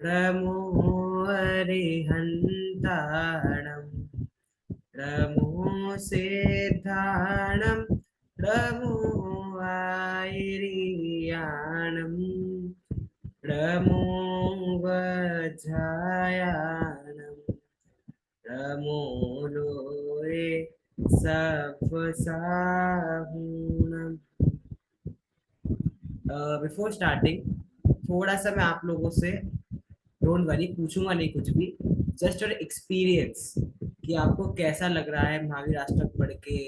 रमो अरिहन्ताणम् रमो सेद्धाणम् रमो आयर्याणम् रमो वज्रायाणम् रमो लोरे सप्तसाहूणम्। Before starting थोड़ा सा मैं आप लोगों से, डोंट वरी, पूछूंगा नहीं कुछ भी, जस्ट योर एक्सपीरियंस कि आपको कैसा लग रहा है महावीर अष्टक पढ़ के,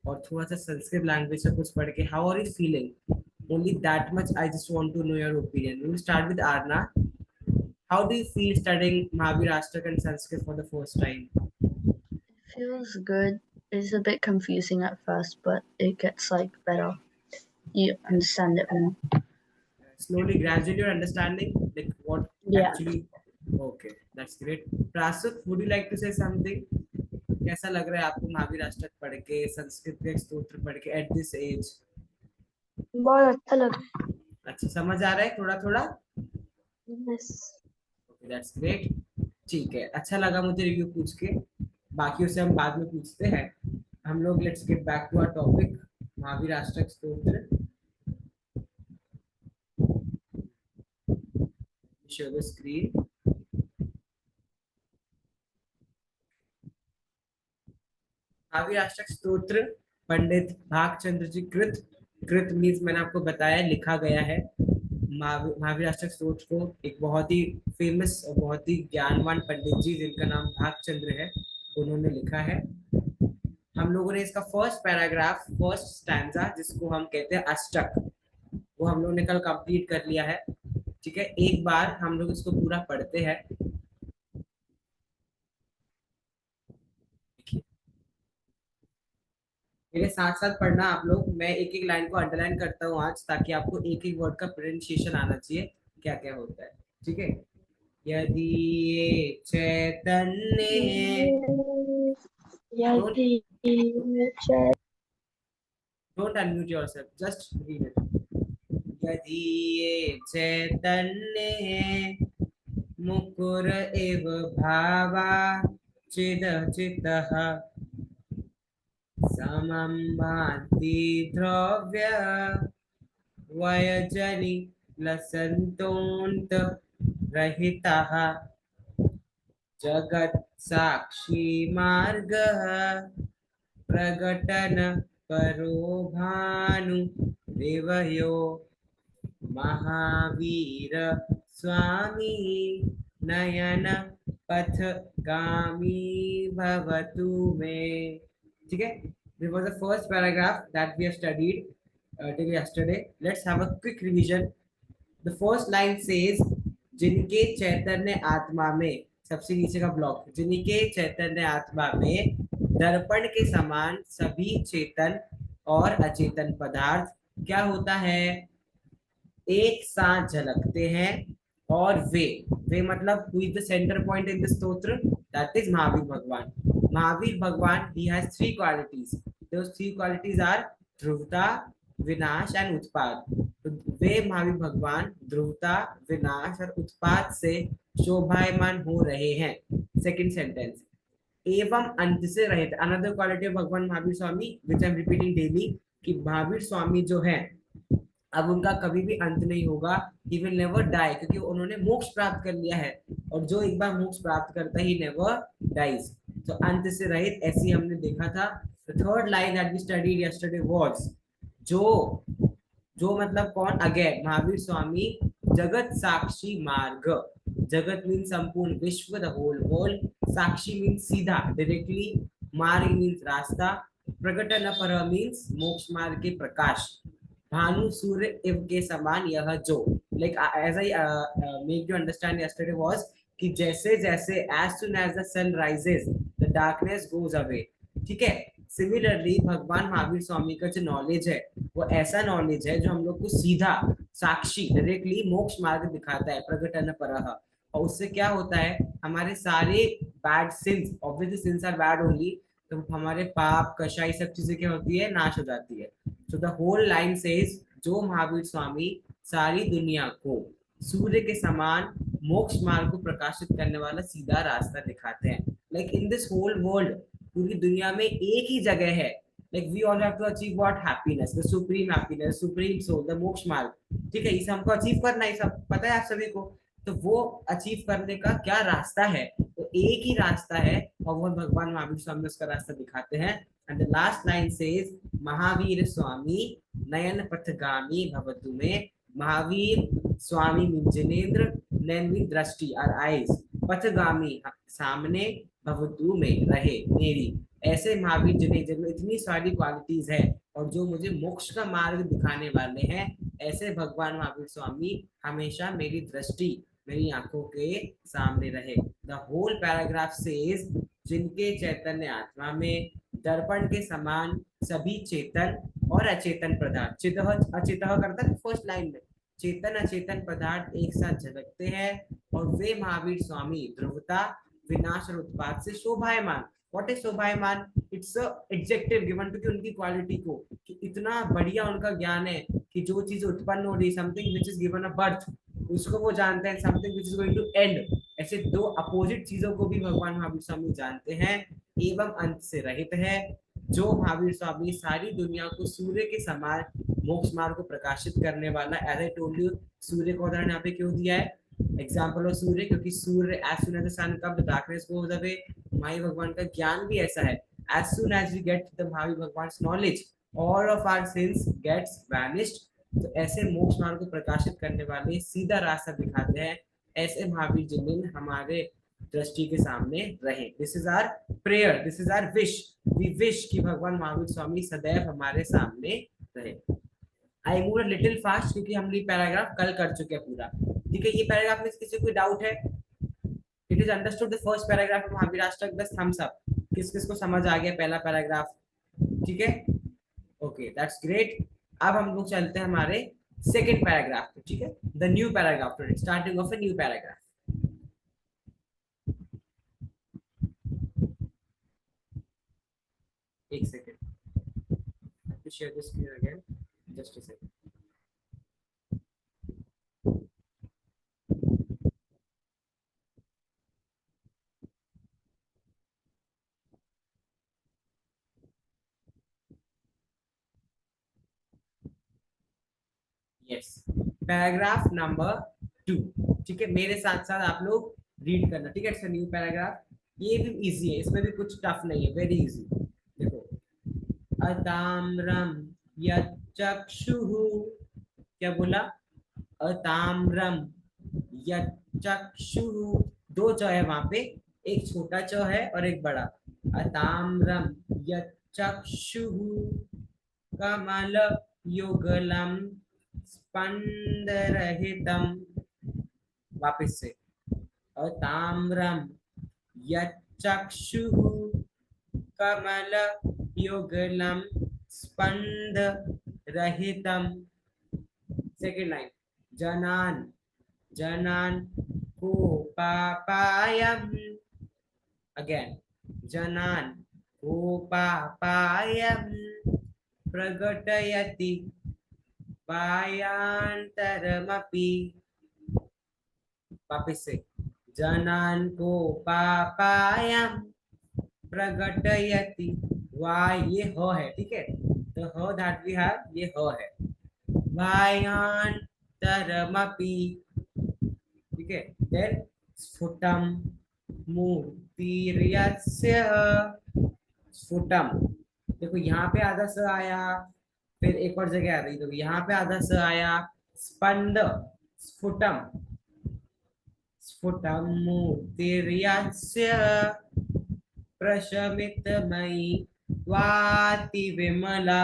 और थोड़ा सा संस्कृत लैंग्वेज से कुछ पढ़ के, how are you feeling, only that much I just want to know your opinion. We will start with Aarna. How do you feel studying Mahavir Ashtak and Sanskrit for the first time? Feels good. It's a bit confusing at first, but it gets like better. You understand it more. Slowly, gradually you're understanding like what Yeah. actually. Okay, that's great. Prasuk, would you like to say something? कैसा लग रहा है आपको महावीर अष्टक पढ़ के, संस्कृत के स्तोत्र पढ़ के एट दिस एज? बहुत अच्छा लगा। अच्छा, समझ आ रहा है थोड़ा थोड़ा? Yes. Okay, that's great. ठीक है, अच्छा लगा मुझे रिव्यू पूछ के। बाकियों से हम बाद में पूछते हैं। हम लोग let's get back to our topic, Mahavir Ashtak Stotra. Show the screen. Mahavir Ashtak Stotra Pandit Bhagchandra जी कृत, कृत मीन्स मैंने आपको बताया लिखा गया है। महावीर अष्टक स्तोत्र को एक बहुत ही फेमस और बहुत ही ज्ञानवान पंडित जी जिनका नाम भागचंद्र है, उन्होंने लिखा है। हम लोगों ने इसका फर्स्ट पैराग्राफ, फर्स्ट स्टैंजा जिसको हम कहते हैं अष्टक, वो हम लोगों ने कल कंप्लीट कर लिया है। ठीक है, एक बार हम लोग इसको पूरा पढ़ते हैं। मेरे साथ साथ पढ़ना आप लोग, मैं एक एक लाइन को अंडरलाइन करता हूँ आज, ताकि आपको एक एक वर्ड का प्रोनाउंसिएशन आना चाहिए, क्या क्या होता है। ठीक है, यदि ये चैतन्य, डोंट यदि don't unmute yourself, just read it. यदि ये चैतन्य मुकुर इव भावा चिद चितः समं भान्ति द्रव्य वयजनि लसन्तोऽन्त रहितः जगत् साक्षी मार्गः प्रकटन परो भानु देवयो महावीर स्वामी नयन पथगामी भवतु मे। ठीक है, this was the first paragraph that we have studied till yesterday. Let's have a quick revision. The first line says, जिनके चैतन्य आत्मा में, सबसे नीचे का ब्लॉक, जिनके चैतन्य आत्मा में दर्पण के समान सभी चेतन और अचेतन पदार्थ क्या होता है, एक साथ झलकते हैं। और वे मतलब who is the center point in the स्तोत्र, that is महावीर भगवान। महावीर भगवान, he has three qualities. Those three qualities are ध्रुवता, विनाश एंड उत्पाद। तो वे महावीर भगवान ध्रुवता, विनाश और उत्पाद से शोभायमान हो रहे हैं। सेकंड सेंटेंस, एवं अंत से रहित, अनदर क्वालिटी ऑफ भगवान महावीर स्वामी विच आई एम रिपीटिंग डेली, कि महावीर स्वामी जो है अब उनका कभी भी अंत नहीं होगा, ही विल नेवर डाई, क्योंकि उन्होंने मोक्ष प्राप्त कर लिया है, और जो एक बार मोक्ष प्राप्त करता ही नेवर डाइज। तो अंत से रहित, ऐसी हमने देखा था। The third line that we studied yesterday was, जो जो मतलब कौन, अगेन महावीर स्वामी जगत साक्षी मार्ग, जगत मीन संपूर्ण विश्व, द होल वर्ल्ड, साक्षी मीन सीधा डायरेक्टली, मार्ग मीन्स रास्ता, प्रकटन पर मीन्स मोक्ष मार्ग के प्रकाश, भानु सूर्य इव के समान यह जो, like as I make you understand yesterday was, कि जैसे जैसे as soon as the sun rises the darkness goes away. ठीक है, सिमिलरली भगवान महावीर स्वामी का जो नॉलेज है वो ऐसा नॉलेज है जो हम लोग को सीधा साक्षी डायरेक्टली मोक्ष मार्ग दिखाता है, प्रकटन परः। और उससे क्या होता है, हमारे सारे bad sins, obviously sins are bad only, तो हमारे पाप कषाय सब चीजें क्या होती है, नाश हो जाती है। So the whole line says, जो महावीर स्वामी सारी दुनिया को सूर्य के समान मोक्ष मार्ग को प्रकाशित करने वाला सीधा रास्ता दिखाते हैं। Like in this whole world, पूरी दुनिया में एक ही जगह है, like we all have to achieve what, happiness, the supreme happiness, supreme soul, the moksha marg. ठीक है, इसे हमको अचीव करना है, सब पता है आप सभी को। तो वो अचीव करने का क्या रास्ता है, तो एक ही रास्ता है, और वो भगवान महावीर स्वामी उसका रास्ता दिखाते हैं। And the last line says, Mahavir Swami नयन पथगामी भवतु में। महावीर स्वामी जिनेन्द्र, नैन दृष्टि और आईज, पथगामी सामने, भवतु में रहे मेरी। ऐसे महावीर जिनेन्द्र में इतनी सारी क्वालिटीज है, और जो मुझे मोक्ष का मार्ग दिखाने वाले हैं, ऐसे भगवान महावीर स्वामी हमेशा मेरी दृष्टि, मेरी आंखों के सामने रहे। द होल पैराग्राफ सेज, जिनके चैतन्य आत्मा में दर्पण के समान सभी चेतन और अचेतन पदार्थ, चितः अचेतः करता है फर्स्ट लाइन में, चेतन अचेतन पदार्थ एक साथ झलकते हैं, और वे महावीर स्वामी ध्रुवता, विनाश और उत्पाद से शोभायमान। व्हाट इज शोभायमान? It's a adjective given to उनकी क्वालिटी को, कि इतना बढ़िया उनका ज्ञान है कि जो चीज उत्पन्न हो रही, something which is given a birth, उसको वो जानते हैं, something which is going to end. ऐसे दो अपोजिट चीजों को भी भगवान महावीर स्वामी जानते हैं, एवं अंत से रहित है। जो महावीर स्वामी सारी दुनिया को सूर्य के समान मोक्ष मार्ग को प्रकाशित करने वाला, एज आई टोल्ड यू, सूर्य का उदाहरण यहाँ पे क्यों दिया है, एग्जाम्पल ऑफ सूर्य, क्योंकि सूर्य as soon as the sun comes the darkness goes away. Mahavir भगवान का ज्ञान भी ऐसा है, as soon as we get the Mahavir भगवान knowledge, all of our sins gets vanished. तो ऐसे मोक्ष मार्ग को प्रकाशित करने वाले, सीधा रास्ता दिखाते हैं, ऐसे महावीर जिन हमारे दृष्टि के सामने रहे। This is our prayer, this is our wish, we wish कि भगवान महावीर स्वामी सदैव हमारे सामने रहे। आई मूव लिटिल फास्ट, क्योंकि हम ये पैराग्राफ कल कर चुके हैं पूरा। ठीक है, ये पैराग्राफ में किसी कोई डाउट है? It is understood the first paragraph of Mahavir Ashtak, बस थम्स अप। किस किस को समझ आ गया पहला पैराग्राफ? ठीक है, ओके, दैट्स ग्रेट। अब हम लोग चलते हैं हमारे सेकेंड पैराग्राफ पे। ठीक है, the new paragraph, starting of a new paragraph. एक second, to share the screen again, just a second. Yes, paragraph number 2। ठीक है, मेरे साथ साथ आप लोग रीड करना। ठीक है, इट्स अ न्यू पैराग्राफ, ये भी इजी है, इसमें भी कुछ टफ नहीं है, वेरी इजी। देखो, अताम्रम यचक्षुः, क्या बोला? अताम्रम यचक्षुः, दो च है वहां पे, एक छोटा च है और एक बड़ा। अताम्रम यचक्षुः कमल युगलम स्पंदरहितम। वापस से, अताम्रम यचक्षुः कमल युगलम स्पंद रहितम। सेकेंड लाइन, जनान जनान को पापायम। अगेन, जनान को पापायम प्रगटयति वायांतरमपि। वापस से, जनान को पापायम प्रगटयति, वाय ये ह है, ठीक है, तो ह दैट वी हैव, ये ह है, वायांतरमपि। ठीक है, देन स्फुटम मूर्तिर्यस्य। स्फुटम, देखो यहाँ पे आधा स आया, फिर एक और जगह आ रही, तो यहाँ पे आधा स आया, स्पंद, स्फुटम, स्फुटम मूर्तिर्यस्य प्रशमितमयी वाति विमला।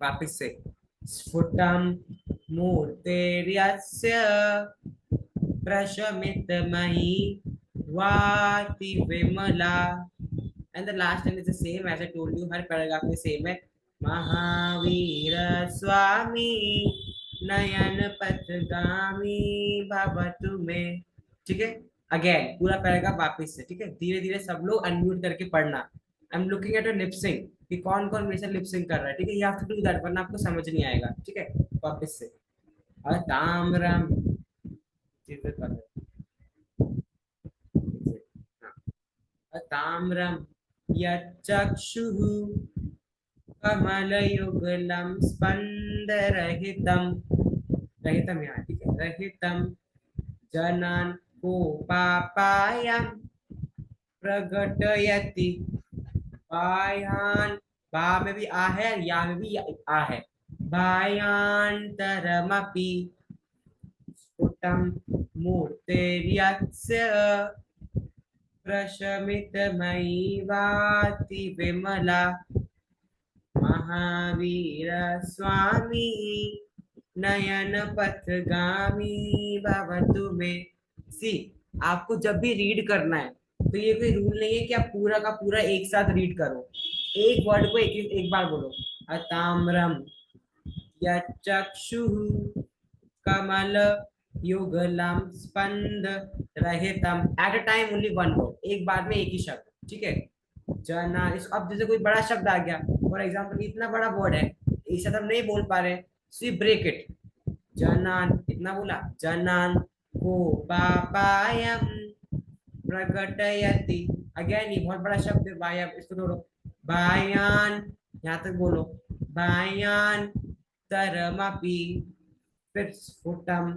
वापिस से, स्फुटम मूर्तिर्यस्य प्रशमितमयी वाति विमला। And the last line is the same as I told you, हर पैराग्राफ में सेम है। महावीर स्वामी नयन पथगामी भवतु में। ठीक है, अगेन पूरा पैराग्राफ वापस से। ठीक है, धीरे धीरे सब लोग अनम्यूट करके पढ़ना। I am looking at a lipsing, कि कौन कौन मेरे से लिपसिंग कर रहा है। ठीक है, you have to do that, वरना आपको समझ नहीं आएगा। ठीक है, वापस से, अताम्रम चीजें कर रहे ताम्रम यच्चक्षुः कमलयुगलं स्पन्दरहितं रहितं यहाँ ठीक है रहितं जनान् कोपापायं प्रकटयति बाह्यान् बा में भी आ है या में भी आ है बाह्यांतरमपि स्फुटं मूर्तेर्यस्य प्रशमितमयी वाति विमला महावीर स्वामी नयन पथगामी भवतु मे सी आपको जब भी रीड करना है तो ये कोई रूल नहीं है कि आप पूरा का पूरा एक साथ रीड करो एक वर्ड को एक बार बोलो अताम्रम यच्चक्षुः कमल युगलम स्पंद रहितम at a time only one word एक बार में एक ही शब्द ठीक है जना इस अब जैसे कोई बड़ा शब्द आ गया फॉर एग्जाम्पल इतना बड़ा वर्ड है एक साथ हम नहीं बोल पा रहे सी ब्रेक इट जनान इतना बोला जनान को पापायम प्रकटयति अगेन ये बहुत बड़ा शब्द है वायम इसको छोड़ो बायान यहाँ तक बोलो बायान तरमपि फिर स्फुटम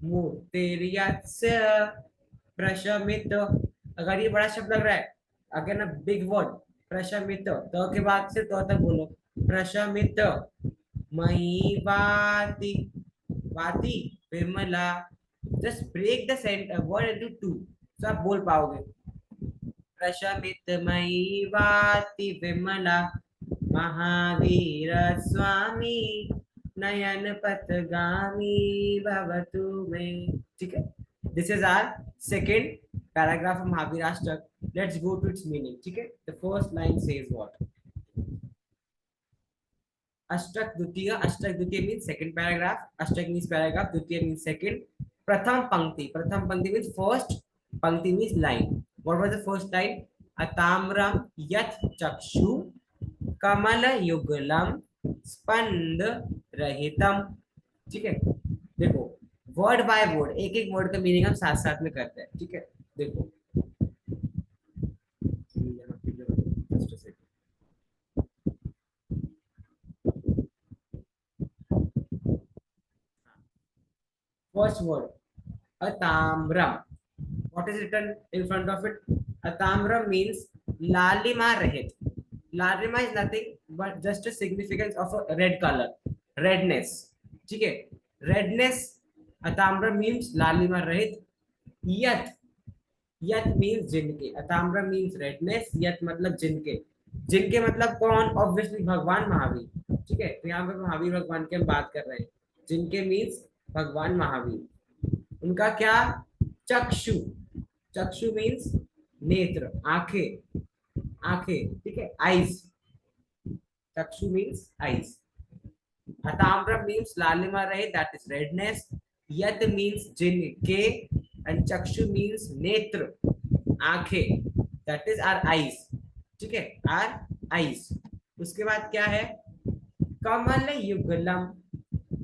मूर्तिर्यस्य प्रशमित अगर ये बड़ा शब्द लग रहा है अगर ना बिग वर्ड प्रशमित तो के बाद से तो तक बोलो प्रशमित मही वाति वाति विमला just break the word into two तो आप बोल पाओगे प्रशमित मही वाति विमला महावीर स्वामी नयन पथगामी भवतु मे ठीक है this is our second paragraph of Mahavirashtak let's go to its meaning ठीक है the first line says what अष्टक द्वितीय मीन्स सेकंड पैराग्राफ अष्टक मीन्स पैराग्राफ द्वितीय मीन्स सेकंड प्रथम पंक्ति मीन्स फर्स्ट पंक्ति means line what was the first line अताम्रम यत् चक्षु कमल युगलम स्पंद रहितम ठीक है देखो वर्ड बाय वर्ड एक एक वर्ड का मीनिंग हम साथ साथ में करते हैं ठीक है देखो फर्स्ट वर्ड अताम्रम what is written in front of it atamram means lalima rahit lalima is nothing but just a significance of a red color redness ठीक है redness atamram means lalima rahit yat yat means जिनके atamram means redness yat मतलब जिनके जिनके मतलब कौन obviously भगवान महावीर ठीक है तो यहाँ पे महावीर भगवान की हम बात कर रहे हैं जिनके मीन्स भगवान महावीर उनका क्या चक्षु चक्षु मीन्स नेत्र आंखें आंखें ठीक है आईज चक्षु मीन्स आईज अताम्रम मीन्स लालिमा रहे दैट इज रेडनेस यत मीन्स जिनके एंड चक्षु मीन्स नेत्र आंखें दैट इज आर आईज ठीक है आर आईज उसके बाद क्या है कमल युगलम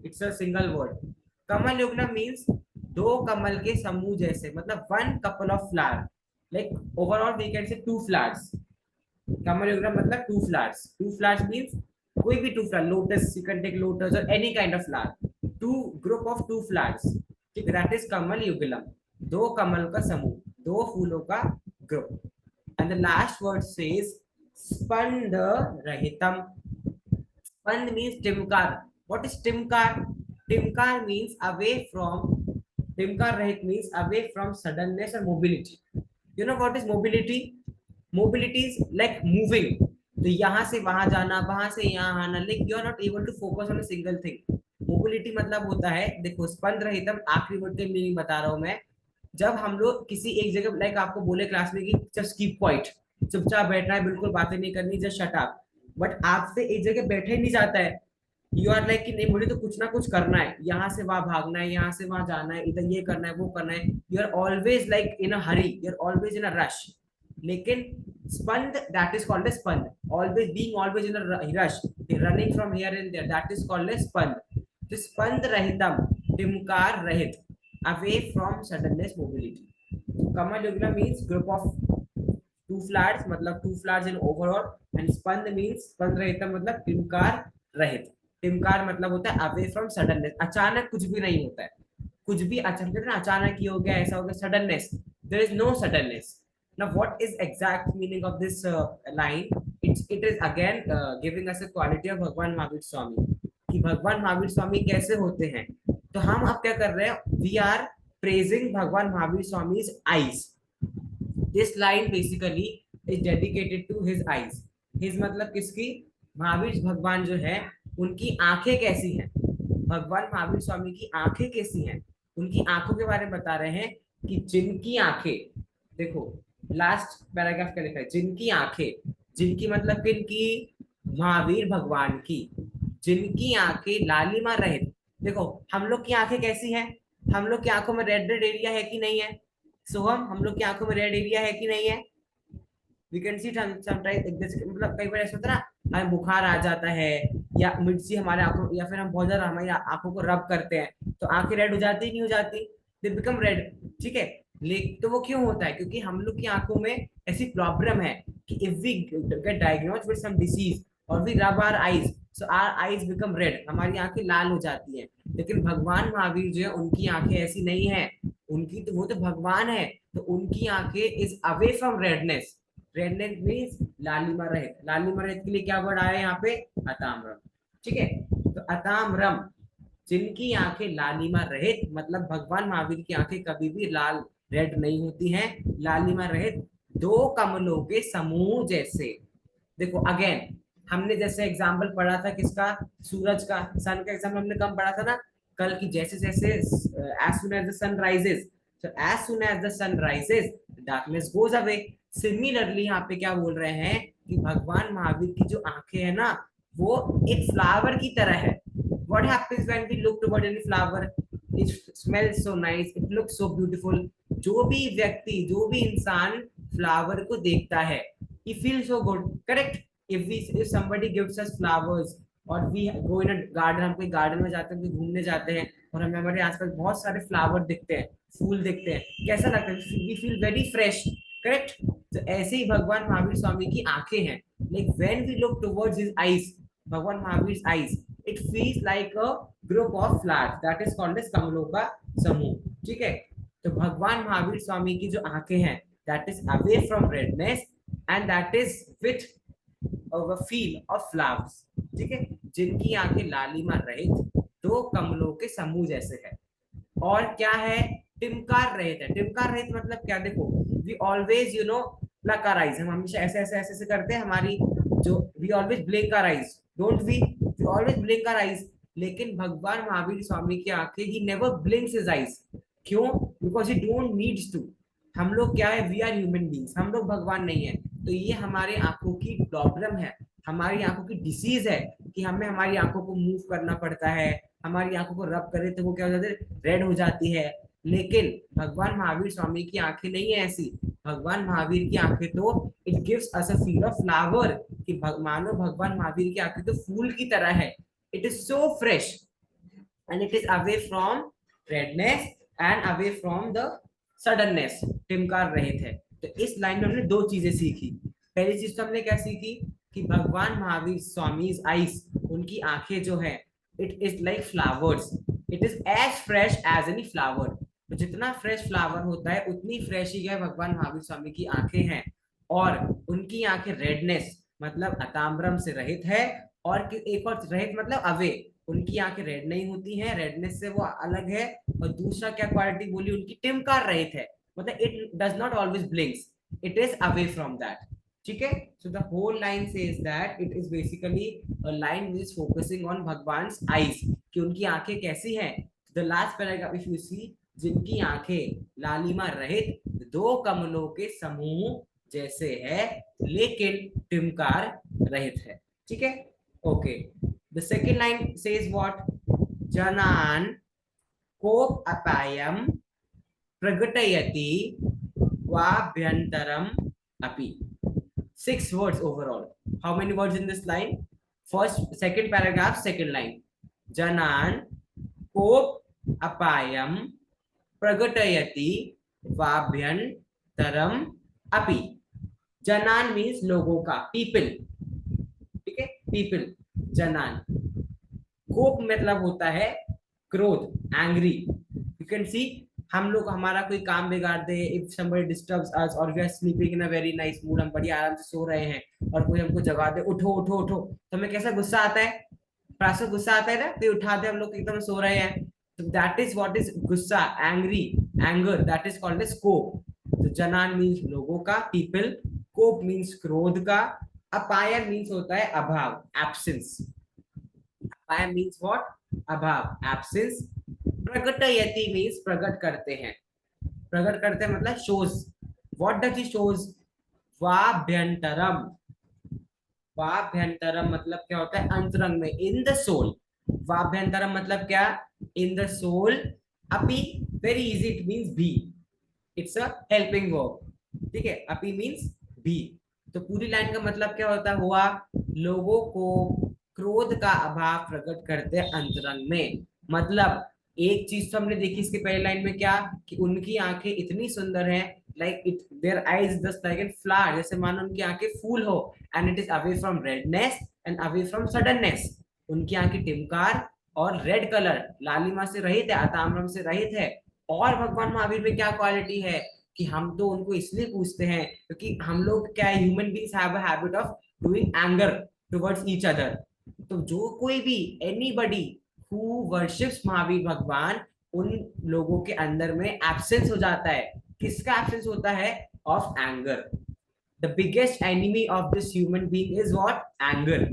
इट्स अ सिंगल वर्ड कमल युगलम मीन्स दो कमल के समूह जैसे मतलब one couple of flower like overall we can say two flowers कमल युगलम मतलब टू फ्लावर्स मींस कोई भी two flower lotus you can take lotus और any kind of flower two group of two flowers ठीक दैट इज कमल युगलम दो कमल का समूह दो फूलों का group and the last word says स्पंद रहितम स्पंद मींस टिमकार व्हाट इज टिमकार टिमकार means away from Timkar rahit means away from suddenness or mobility. You know what is mobility? Mobility is like moving. तो यहाँ से वहां जाना वहां से यहाँ आना like you are not able to focus on a single thing. Mobility मतलब होता है देखो स्पंद रहितम आखिरी वर्ड के मीनिंग बता रहा हूँ मैं जब हम लोग किसी एक जगह लाइक आपको बोले क्लास में कि जस्ट कीप क्वाइट चुपचाप बैठना है बिल्कुल बातें नहीं करनी जस्ट शट अप बट आपसे एक जगह बैठे नहीं जाता है यू आर लाइक कि नहीं मुझे तो कुछ ना कुछ करना है यहाँ से वहां भागना है यहाँ से वहां जाना है इधर ये करना है वो करना है you are always like in a hurry you are always in a rush लेकिन स्पंद दैट इज कॉल्ड ए स्पंद always being always in a rush running from here and there that is called a स्पंद तो स्पंद रहितम टिमकार रहित away from suddenness mobility. Kamalugna means group of two flowers, मतलब two flowers in overall, and spand means स्पंद रहित मतलब टिमकार रहित. टिमकार मतलब होता है away from suddenness, अचानक कुछ भी नहीं होता है, कुछ भी अचानक ही हो गया, ऐसा हो गया, suddenness, there is no suddenness. Now what is exact meaning of this line? It is again giving us a quality of भगवान महावीर स्वामी, कि भगवान महावीर स्वामी कैसे होते हैं. तो हम अब क्या कर रहे हैं, वी आर प्रेजिंग भगवान Mahavir स्वामी's eyes. This line basically is dedicated to his eyes. His मतलब किसकी, महावीर भगवान जो है उनकी आंखें कैसी हैं, भगवान महावीर स्वामी की आंखें कैसी हैं, उनकी आंखों के बारे में बता रहे हैं कि जिनकी आंखें, देखो लास्ट पैराग्राफ का लिखा है, जिनकी आंखें, जिनकी मतलब किनकी, महावीर भगवान की, जिनकी आंखें लालिमा रहित. देखो हम लोग की आंखें कैसी हैं, हम लोग की आंखों में रेड रेड एरिया है कि नहीं है, सोहम हम लोग की आंखों में रेड एरिया है कि नहीं है. वी कैन सी समटाइम्स, मतलब कई बार ऐसा होता है ना, हमें बुखार आ जाता है, या मिर्ची हमारे आंखों, या फिर हम बहुत ज्यादा हमारी आंखों को रब करते हैं तो आंखें रेड हो जाती, नहीं हो जाती, दे बिकम रेड. ठीक है, लेकिन तो वो क्यों होता है, क्योंकि हम लोग की आंखों में ऐसी प्रॉब्लम है कि if we get diagnosed with some disease और we rub our eyes, so our eyes become red, हमारी आंखें लाल हो जाती हैं. लेकिन भगवान महावीर जो है उनकी आंखें ऐसी नहीं है, उनकी तो वो तो भगवान है, तो उनकी आंखें is away from redness. Redness means लालिमा रहित. लालिमा रहित के लिए क्या वर्ड आया यहाँ पे, अताम्रम. ठीक है, तो अताम्रम, जिनकी आंखें लालिमा रहित, मतलब भगवान महावीर की आंखें कभी भी लाल रेड नहीं होती हैं, लालिमा रहित, दो कमलों के समूह जैसे. देखो अगेन, हमने जैसे एग्जाम्पल पढ़ा था किसका, सूरज का, सन का एग्जाम्पल हमने कम पढ़ा था ना कल, की जैसे जैसे as soon as the sun rises, so as soon as the sun rises darkness goes away. Similarly यहाँ पे क्या बोल रहे हैं कि भगवान महावीर की जो आंखें है ना, वो एक फ्लावर की तरह है. what happens when we look toward any flower, it smells so nice, it looks so beautiful. जो भी व्यक्ति, जो भी इंसान फ्लावर को देखता है, he feels so good, correct? if somebody gives us flowers और वी गो इन गार्डन, हम कोई गार्डन में जाते हैं, घूमने जाते हैं और हमें हमारे आसपास बहुत सारे फ्लावर दिखते हैं, फूल दिखते हैं, कैसा लगता है, we feel very fresh, correct? तो ऐसे ही भगवान महावीर स्वामी की आंखें हैं, like when we look towards his eyes, भगवान Mahavir eyes, it feels like a group of flowers, that is called as कमलों का समूह. ठीक है, तो भगवान महावीर स्वामी की जो आंखें हैं, that is away from redness and that is with a feel of flowers. ठीक है, जिनकी आंखें लालिमा रहित, दो कमलों के समूह जैसे है. और क्या है, टिमकार रहित है. टिमकार रहित मतलब क्या, देखो we always you know pluck our eyes, हम हमेशा ऐसे ऐसे ऐसे ऐसे करते हैं, हमारी जो we always blink our eyes, don't we always blink our eyes. लेकिन भगवान महावीर स्वामी की आंखें, he never blinks his eyes. क्यों? Because he don't needs to. हम लोग क्या है, वी आर ह्यूमन बींग्स, हम लोग भगवान नहीं है. तो ये हमारे आंखों की प्रॉब्लम है, हमारी आंखों की डिसीज है, कि हमें हमारी आंखों को मूव करना पड़ता है, हमारी आंखों को रब करे तो वो क्या हो जाती है, रेड हो जाती है. लेकिन भगवान महावीर स्वामी की आंखें नहीं है ऐसी. भगवान महावीर की आंखें तो it gives us a feel of flower, कि मानो भगवान महावीर की आंखें तो फूल की तरह है. It is so fresh and it is away from redness and away from the suddenness, टिमकार रहित है. तो इस लाइन में हमने दो चीजें सीखी. पहली चीज तो हमने क्या सीखी, कि भगवान महावीर स्वामी आईज, उनकी आंखें जो है, it is like flowers, it is as fresh as any flower. तो जितना फ्रेश फ्लावर होता है उतनी फ्रेश ही है भगवान महावीर स्वामी की आंखें हैं. और उनकी आंखें रेडनेस मतलब अताम्रम से रहित है, और एक और रहित मतलब अवे, उनकी आंखें रेड नहीं होती हैं, रेडनेस से वो अलग है. और दूसरा क्या क्वालिटी बोली उनकी, टिमकार रहित है, मतलब it does not always blinks, it is away from that. ठीक है, so the whole line says that it is basically a line which is focusing on भगवान्स आईज, कि उनकी आंखें कैसी हैं. The last paragraph if you see, जिनकी आंखें लालिमा रहित, दो कमलों के समूह जैसे है, लेकिन टिमकार रहित है. ठीक है, okay. The second line says what, जनान कोप अपायम प्रगटयति वाभ्यंतरम अपि. 6 words overall. How many words in this line? First, second paragraph, second line. Janan kop apayam प्रकटयति वाभ्यंतरम अपि। जनान मीन्स लोगों का, पीपल, ठीक है, पीपल, जनान। कोप मतलब होता है क्रोध, एंग्री। यू कैन सी, हम लोग हमारा कोई काम बिगाड़ दे, if somebody disturbs us or we are sleeping in a very nice mood, हम बढ़िया आराम से सो रहे हैं और कोई हमको जगा दे, उठो उठो उठो, तो हमें कैसा गुस्सा आता है, प्रासो गुस्सा आता है ना, कोई उठा दे हम लोग एकदम सो रहे हैं, तो दैट इज व्हाट इज गुस्सा, angry, anger, that is called as कोप। तो जनान मीन्स लोगों का, पीपल, कोप मीन्स क्रोध का, अपायन मीन्स होता है अभाव, एब्सेंस। अपायन मीन्स व्हाट, अभाव, एब्सेंस। प्रकटयति मीन्स प्रकट करते हैं, प्रकट करते हैं मतलब shows. What does he shows, वाभ्यंतरम, वाभ्यंतरम मतलब क्या होता है, अंतरंग में, इन द सोल। वाभ्यंतरम मतलब क्या, इन द सोल। अपि, वेरी इजी, इट मींस भी, इट्स अ हेल्पिंग वर्ब, ठीक है, अपि मींस भी। तो पूरी लाइन का मतलब क्या होता हुआ, लोगों को क्रोध का अभाव प्रकट करते अंतरंग में। मतलब एक चीज तो हमने देखी इसके पहले लाइन में, क्या कि उनकी आंखें इतनी सुंदर हैं, like it their eyes just like an flower, जैसे मानो उनकी आंखें फूल हो, and it is away from redness and away from suddenness. उनकी आंखें टिमकार और रेड कलर, लालिमा से रहित है, अताम्रम से रहित है। और भगवान महावीर में क्या क्वालिटी है कि हम तो उनको इसलिए पूछते हैं क्योंकि हम लोग क्या है, human beings have a habit of doing anger towards each other. तो जो कोई भी, एनीबडी हु वर्शिप्स महावीर भगवान, उन लोगों के अंदर में एब्सेंस हो जाता है। किसका एब्सेंस होता है, of anger. The biggest enemy of this human being is what, anger.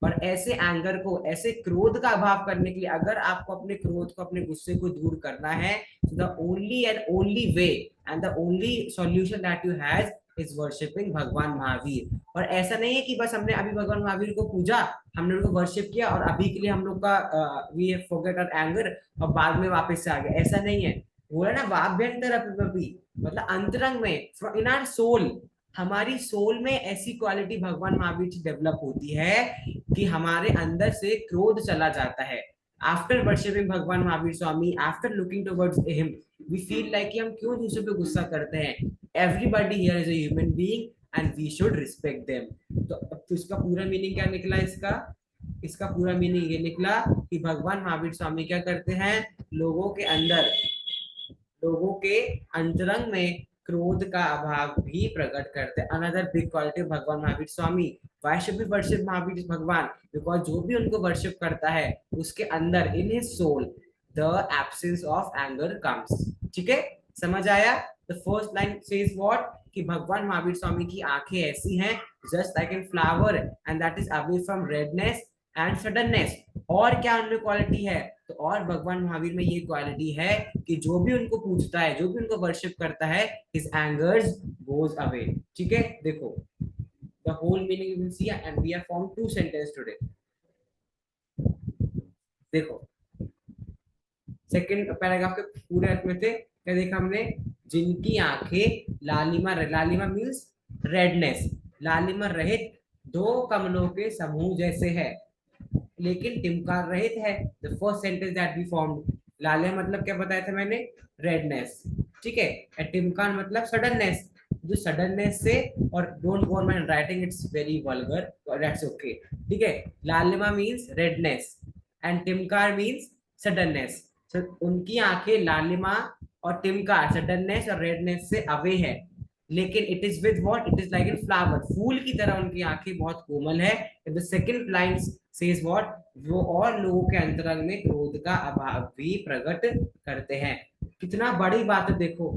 और ऐसे एंगर को, ऐसे क्रोध का अभाव करने के लिए, अगर आपको अपने क्रोध को, अपने गुस्से को दूर करना है, तो the only and only way and the only solution that you has is worshipping भगवान महावीर। और ऐसा नहीं है कि बस हमने अभी भगवान महावीर को पूजा, हमने उनको वर्शिप किया और अभी के लिए हम लोग का वी फॉरगेट आवर एंगर और बाद में वापस से आ गए, ऐसा नहीं है। बोला ना वाभ्यंतर अपि, मतलब अंतरंग में, इन आवर सोल, हमारी सोल में ऐसी क्वालिटी भगवान महावीर से डेवलप होती है कि हमारे अंदर से क्रोध चला जाता है। आफ्टर वर्शिपिंग भगवान Mahavir Swami, after looking towards him, we feel like कि हम क्यों दूसरे पे गुस्सा करते हैं। Everybody here is a human being and we should respect them. तो अब तो इसका पूरा मीनिंग क्या निकला, इसका इसका पूरा मीनिंग ये निकला कि भगवान महावीर स्वामी क्या करते हैं, लोगों के अंदर, लोगों के अंतरंग में क्रोध का अभाव भी प्रकट करते हैं। अनदर बिग क्वालिटी भगवान Mahavir Swami. Why should be worship Mahavir भगवान, बिकॉज जो भी उनको वर्शिप करता है उसके अंदर, in his soul, the absence of anger comes. ठीक है, समझ आया। The first line says what, कि भगवान महावीर स्वामी की आंखें ऐसी हैं, just like an flower, and that is away from redness and suddenness. और क्या उनमें क्वालिटी है, तो और भगवान महावीर में ये क्वालिटी है कि जो भी उनको पूछता है, जो भी उनको वर्शिप करता है, हिज एंगर्स गोज अवे। ठीक है, देखो the whole meaning you will see, and we have form two sentence today. देखो सेकंड पैराग्राफ के पूरे अर्थ में थे, क्या देखा हमने, जिनकी आंखें लालिमा, लालिमा मीन्स रेडनेस, लालिमा रहित दो कमलों के समूह जैसे है, लेकिन टिमकार रहित है। The first sentence that we formed, लालिमा मतलब क्या बताया था मैंने, रेडनेस, ठीक है, टिमकार मतलब सडननेस, जो सडननेस से, और don't go on my writing, it's very vulgar, that's okay, ठीक है। लालिमा मींस रेडनेस एंड टिमकार मींस सडननेस। उनकी आंखें लालिमा और टिमकार, सडननेस और रेडनेस से अवे है, लेकिन it is with what, it is like an flower, फूल की तरह उनकी आंखें बहुत कोमल है। The second line says what, वो और लोगों के अंतरंग में क्रोध का अभाव भी प्रकट करते हैं। कितना बड़ी बात है, देखो,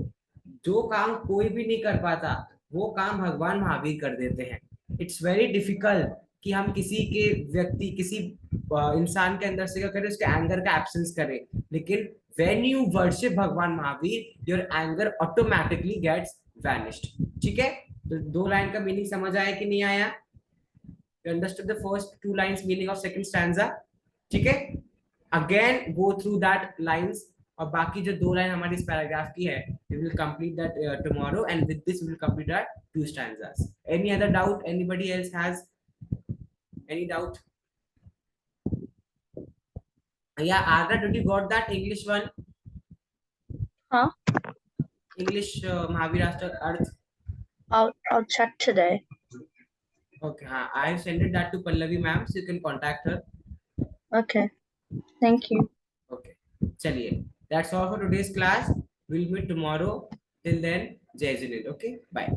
जो काम कोई भी नहीं कर पाता वो काम भगवान महावीर कर देते हैं। इट्स वेरी डिफिकल्ट कि हम किसी के व्यक्ति, किसी इंसान के अंदर से क्या करें, उसके एंगर का एब्सेंस करें, लेकिन when you worship भगवान Mahavir, your anger automatically gets vanished। ठीक है, तो दो लाइन का मीनिंग समझ आया कि नहीं आया? You understood the first two lines meaning of second stanza? ठीक है, again go through that lines, और बाकी जो दो लाइन हमारी इस पैराग्राफ की है, we will complete that tomorrow, and with this we will complete our two stanzas. Any other doubt? Anybody else has any doubt? Yeah, Agra, did you got that English one? Huh? English Mahavirashtra Arth. I'll check today. Okay, I sent that to Pallavi ma'am, so you can contact her. Okay. Thank you. Okay, chaliye. That's all for today's class. We'll meet tomorrow. Till then, Jai Zinil. Okay, bye.